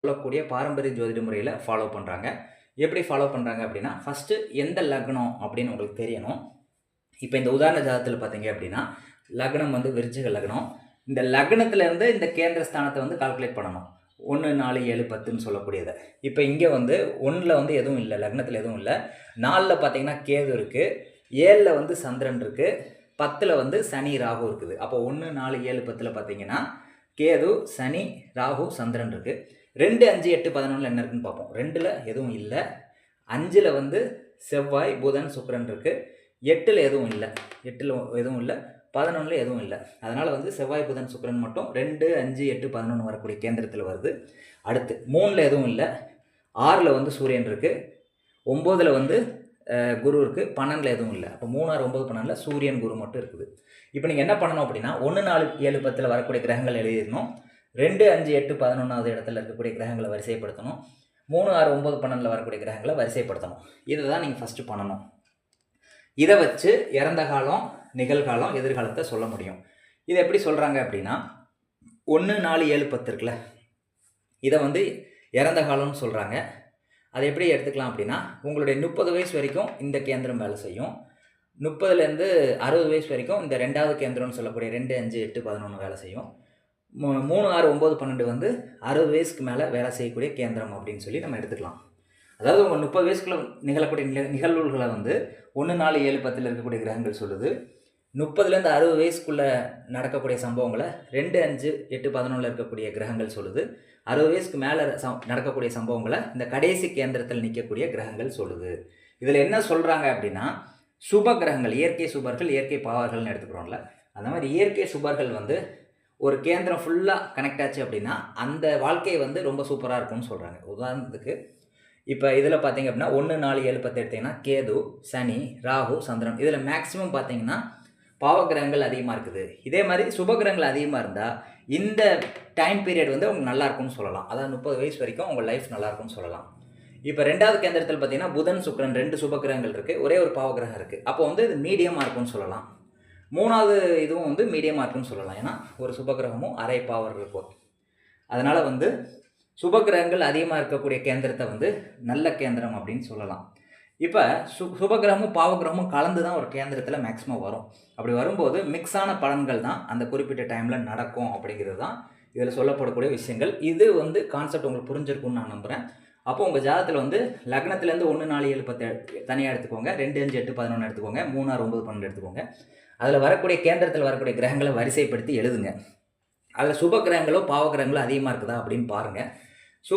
சொல்லக்கூடிய பாரம்பரிய ஜோதிட முறையில் ஃபாலோ பண்ணுறாங்க. எப்படி ஃபாலோ பண்ணுறாங்க அப்படின்னா, ஃபஸ்ட்டு எந்த லக்னம் அப்படின்னு உங்களுக்கு தெரியணும். இப்போ இந்த உதாரண ஜாதகத்தில் பார்த்தீங்க அப்படின்னா, லக்னம் வந்து விருச்சிக லக்னம். இந்த லக்னத்திலேருந்து இந்த கேந்திர ஸ்தானத்தை வந்து கால்குலேட் பண்ணணும். 1, 4, 7, 10ன்னு சொல்லக்கூடியதை. இப்போ இங்கே வந்து 1ல் வந்து எதுவும் இல்லை, லக்னத்தில் எதுவும் இல்லை. 4ல் பார்த்தீங்கன்னா கேது இருக்குது, 7ல் வந்து சந்திரன் இருக்குது, 10ல் வந்து சனி ராகு இருக்குது. அப்போ 1, 4, 7, 10ல் பார்த்தீங்கன்னா கேது, சனி, ராகு, சந்திரன் இருக்குது. 2, 5, 8, 11ல் என்ன இருக்குன்னு பார்ப்போம். 2ல் எதுவும் இல்லை, 5ல் வந்து செவ்வாய், புதன், சுக்கிரன் இருக்குது, 8ல் எதுவும் இல்லை, 8ல் எதுவும் இல்லை, 11ல் எதுவும் இல்லை. அதனால் வந்து செவ்வாய், புதன், சுக்கிரன் மட்டும் 2, 5, 8, 11 வரக்கூடிய கேந்திரத்தில் வருது. அடுத்து 3ல் எதுவும் இல்லை, 6ல் வந்து சூரியன் இருக்குது, 9ல் வந்து குரு இருக்குது, 12ல் எதுவும் இல்லை. அப்போ 3, 6, 9, 12ல் சூரியன், குரு மட்டும் இருக்குது. இப்போ நீங்கள் என்ன பண்ணணும் அப்படின்னா 1, 4, 7, 10ல் வரக்கூடிய கிரகங்கள் எழுதிடணும். 2, 5, 8, 11வது இடத்துல இருக்கக்கூடிய கிரகங்களை வரிசைப்படுத்தணும். 3, 6, 9, 12ல் வரக்கூடிய கிரகங்களை வரிசைப்படுத்தணும். இதை தான் நீங்கள் ஃபஸ்ட்டு பண்ணணும். இதை வச்சு இறந்த காலம், நிகழ்காலம், எதிர்காலத்தை சொல்ல முடியும். இதை எப்படி சொல்கிறாங்க அப்படின்னா 1, 4, 7, 10 இருக்குல்ல, இதை வந்து இறந்த காலம்னு சொல்கிறாங்க. அதை எப்படி எடுத்துக்கலாம் அப்படின்னா, உங்களுடைய 30 வயசு வரைக்கும் இந்த கேந்திரம் வேலை செய்யும். 30லேருந்து 60 வயசு வரைக்கும் இந்த 2வது கேந்திரம்னு சொல்லக்கூடிய 2, 5, 8, 11 வேலை செய்யும். 3, 6, 9, 12 வந்து 60 வயசுக்கு மேலே வேலை செய்யக்கூடிய கேந்திரம் அப்படின்னு சொல்லி நம்ம எடுத்துக்கலாம். அதாவது உங்கள் 30 வயசுக்குள்ள நிகழக்கூடிய நிகழ்வுகளை வந்து 1, 4, 7, 10ல் இருக்கக்கூடிய கிரகங்கள் சொல்லுது. 30லேருந்து 60 வயசுக்குள்ளே நடக்கக்கூடிய சம்பவங்களை 2, 5, 8, 11ல் இருக்கக்கூடிய கிரகங்கள் சொல்லுது. 60 வயசுக்கு மேலே நடக்கக்கூடிய சம்பவங்களை இந்த கடைசி கேந்திரத்தில் நிற்கக்கூடிய கிரகங்கள் சொல்லுது. இதில் என்ன சொல்கிறாங்க அப்படின்னா, சுப கிரகங்கள், இயற்கை சுபர்கள், இயற்கை பாவர்கள்னு எடுத்துக்கிறோம்ல, அந்த மாதிரி இயற்கை சுபர்கள் வந்து ஒரு கேந்திரம் ஃபுல்லாக கனெக்ட் ஆச்சு அப்படின்னா அந்த வாழ்க்கை வந்து ரொம்ப சூப்பராக இருக்கும்னு சொல்கிறாங்க. உதாரணத்துக்கு இப்போ இதில் பார்த்தீங்க அப்படின்னா 1, 4, 7, 10 எடுத்திங்கன்னா கேது, சனி, ராகு, சந்திரன், இதில் மேக்ஸிமம் பார்த்தீங்கன்னா பாவகிரகங்கள் அதிகமாக இருக்குது. இதே மாதிரி சுபகிரகங்கள் அதிகமாக இருந்தால் இந்த டைம் பீரியட் வந்து உங்களுக்கு நல்லா இருக்கும்னு சொல்லலாம். அதாவது 30 வயசு வரைக்கும் உங்கள் லைஃப் நல்லா இருக்கும்னு சொல்லலாம். இப்போ 2வது கேந்திரத்தில் பார்த்தீங்கன்னா புதன், சுக்கிரன் 2 சுபகிரகங்கள் இருக்குது, ஒரே ஒரு பாவகிரகம் இருக்குது. அப்போ வந்து இது மீடியமாக இருக்கும்னு சொல்லலாம். 3வது இதுவும் வந்து மீடியமாக இருக்குன்னு சொல்லலாம். ஏன்னா ஒரு சுபகிரகமும் அரை பாவர் இருக்கும். அதனால் வந்து சுபகிரகங்கள் அதிகமாக இருக்கக்கூடிய கேந்திரத்தை வந்து நல்ல கேந்திரம் அப்படின்னு சொல்லலாம். இப்போ சுபகிரகமும் பாவகிரகமும் கலந்து தான் ஒரு கேந்திரத்தில் மேக்ஸிமம் வரும். அப்படி வரும்போது மிக்ஸான பலன்கள் தான் அந்த குறிப்பிட்ட டைமில் நடக்கும் அப்படிங்கிறது தான் இதில் சொல்லப்படக்கூடிய விஷயங்கள். இது வந்து கான்செப்ட் உங்களுக்கு புரிஞ்சிருக்கும்னு நான் நம்புகிறேன். அப்போ உங்கள் ஜாதகத்தில் வந்து லக்னத்துலேருந்து 1, 4, 7, 10 தனியாக எடுத்துக்கோங்க, 2, 5, 8, 11 எடுத்துக்கோங்க, 3, 6, 9, 12 எடுத்துக்கோங்க. அதில் வரக்கூடிய கேந்திரத்தில் வரக்கூடிய கிரகங்களை வரிசைப்படுத்தி எழுதுங்க. அதில் சுப கிரகங்களோ பாவ கிரகங்களோ அதிகமாக இருக்குதா அப்படின்னு பாருங்கள்.